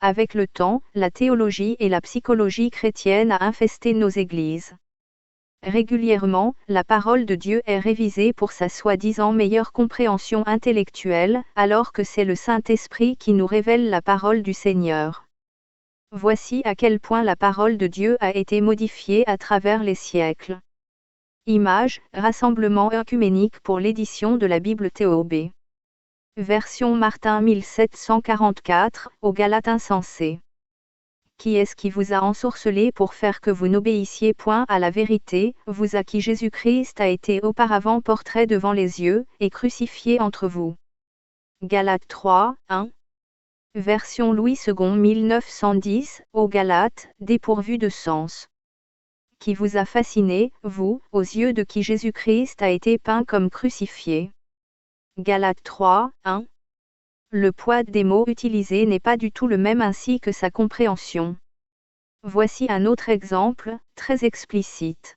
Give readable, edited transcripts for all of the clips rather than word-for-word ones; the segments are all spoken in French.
Avec le temps, la théologie et la psychologie chrétienne a infesté nos églises. Régulièrement, la parole de Dieu est révisée pour sa soi-disant meilleure compréhension intellectuelle, alors que c'est le Saint-Esprit qui nous révèle la parole du Seigneur. Voici à quel point la parole de Dieu a été modifiée à travers les siècles. Images, Rassemblement œcuménique pour l'édition de la Bible TOB. Version Martin 1744, aux Galates insensés. Qui est-ce qui vous a ensorcelé pour faire que vous n'obéissiez point à la vérité, vous à qui Jésus-Christ a été auparavant portrait devant les yeux, et crucifié entre vous. Galates 3, 1. Version Louis II 1910, aux Galates, dépourvu de sens. Qui vous a fasciné, vous, aux yeux de qui Jésus-Christ a été peint comme crucifié. Galates 3, 1. Le poids des mots utilisés n'est pas du tout le même ainsi que sa compréhension. Voici un autre exemple, très explicite.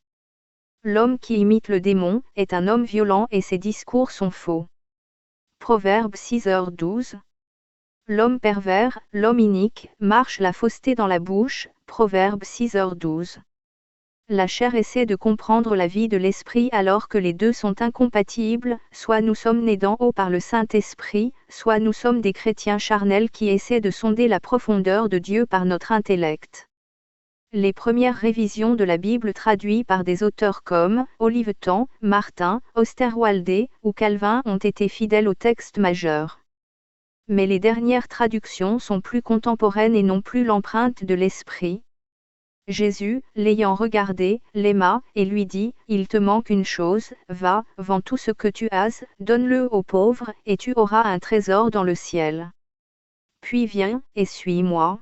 L'homme qui imite le démon est un homme violent et ses discours sont faux. Proverbe 6h12. L'homme pervers, l'homme inique, marche la fausseté dans la bouche, Proverbe 6h12. La chair essaie de comprendre la vie de l'esprit alors que les deux sont incompatibles, soit nous sommes nés d'en haut par le Saint-Esprit, soit nous sommes des chrétiens charnels qui essaient de sonder la profondeur de Dieu par notre intellect. Les premières révisions de la Bible traduites par des auteurs comme Olivetan, Martin, Osterwalde ou Calvin ont été fidèles au texte majeur. Mais les dernières traductions sont plus contemporaines et n'ont plus l'empreinte de l'Esprit. Jésus, l'ayant regardé, l'aima, et lui dit, « Il te manque une chose, va, vends tout ce que tu as, donne-le aux pauvres, et tu auras un trésor dans le ciel. Puis viens, et suis-moi. »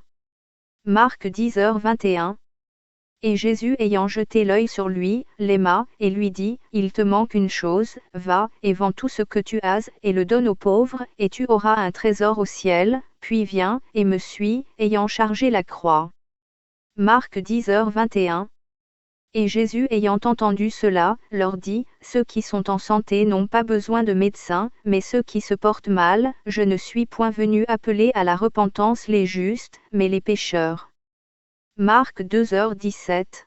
Marc 10h21. Et Jésus ayant jeté l'œil sur lui, l'aima, et lui dit, « Il te manque une chose, va, et vends tout ce que tu as, et le donne aux pauvres, et tu auras un trésor au ciel, puis viens, et me suis, ayant chargé la croix. » Marc 10h21. Et Jésus ayant entendu cela, leur dit, « Ceux qui sont en santé n'ont pas besoin de médecin, mais ceux qui se portent mal, je ne suis point venu appeler à la repentance les justes, mais les pécheurs. » Marc 2h17.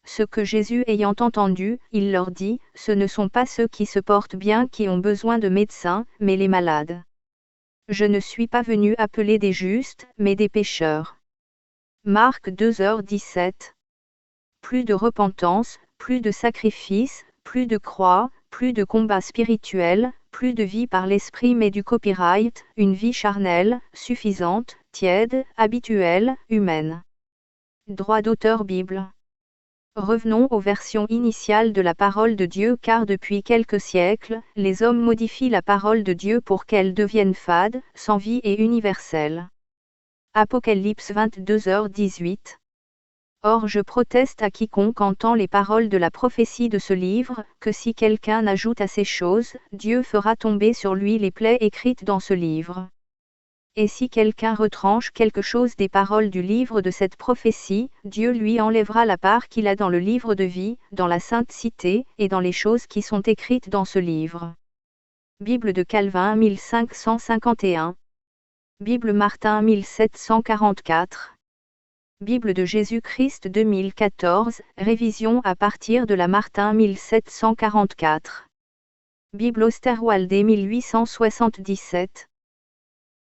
Ce que Jésus ayant entendu, il leur dit, « Ce ne sont pas ceux qui se portent bien qui ont besoin de médecin, mais les malades. Je ne suis pas venu appeler des justes, mais des pécheurs. » Marc 2h17. Plus de repentance, plus de sacrifice, plus de croix, plus de combat spirituel, plus de vie par l'esprit mais du copyright, une vie charnelle, suffisante, tiède, habituelle, humaine. Droit d'auteur Bible. Revenons aux versions initiales de la parole de Dieu car depuis quelques siècles, les hommes modifient la parole de Dieu pour qu'elle devienne fade, sans vie et universelle. Apocalypse 22h18. Or je proteste à quiconque entend les paroles de la prophétie de ce livre, que si quelqu'un ajoute à ces choses, Dieu fera tomber sur lui les plaies écrites dans ce livre. Et si quelqu'un retranche quelque chose des paroles du livre de cette prophétie, Dieu lui enlèvera la part qu'il a dans le livre de vie, dans la sainte cité, et dans les choses qui sont écrites dans ce livre. Bible de Calvin 1551. Bible Martin 1744. Bible de Jésus-Christ 2014, révision à partir de la Martin 1744. Bible Osterwalde 1877.